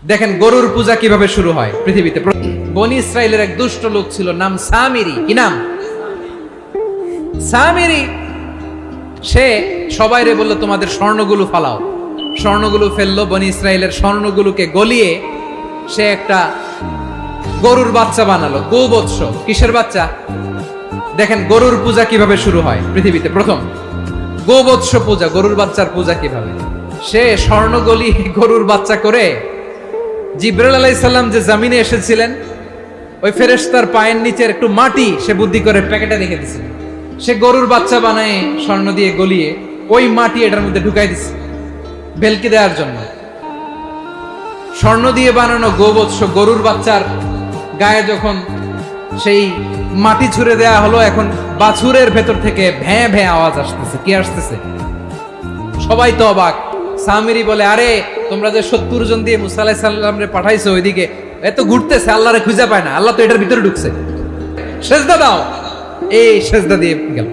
দেখেন গরুর পূজা কিভাবে শুরু হয় পৃথিবীতে। বনি ইসরায়েলের এক দুষ্ট লোক ছিল, নাম সামিরি। কি নাম? সামিরি। সে সবাইরে বললো তোমাদের স্বর্ণগুলো ফালাও। স্বর্ণগুলো ফেললো, বনি ইসরায়েলের স্বর্ণগুলোকে গলিয়ে সে একটা গরুর বাচ্চা বানালো। গোবৎস। কিসের বাচ্চা? দেখেন গরুর পূজা কিভাবে শুরু হয় পৃথিবীতে প্রথম। গোবৎস পূজা, গরুর বাচ্চার পূজা কিভাবে। সে স্বর্ণ গলি গরুর বাচ্চা করে জিবরাইল আলাইহিস সালাম যে জমিনে এসেছিলেন, ওই ফেরেশতার পায়ের নিচের একটু মাটি সে বুদ্ধি করে প্যাকেটে রেখে দিয়েছিল। সে গরুর বাচ্চা বানায় স্বর্ণ দিয়ে গলিয়ে ওই মাটি এটার মধ্যে ঢুকাই দিছে ভেলকি দেওয়ার জন্য। স্বর্ণ দিয়ে বানানো গোবৎস গরুর বাচ্চার গায়ে যখন সেই মাটি ছুঁড়ে দেয়া হলো, এখন বাছুরের ভেতর থেকে ভ্যাঁ ভ্যাঁ আওয়াজ আসতেছে। কি আসতেছে? সবাই তো অবাক। সামিরি বলে, আরে তোমরা যে 70 জন দিয়ে মুসা আলাইহিস সালাম রে পাঠাইছো, ওইদিকে এত ঘুরতেছে, আল্লাহরে খুঁজে পায় না, আল্লাহ তো এটার ভিতরে ঢুকছে, সেজদা দাও। এই সেজদা দিয়ে গেল।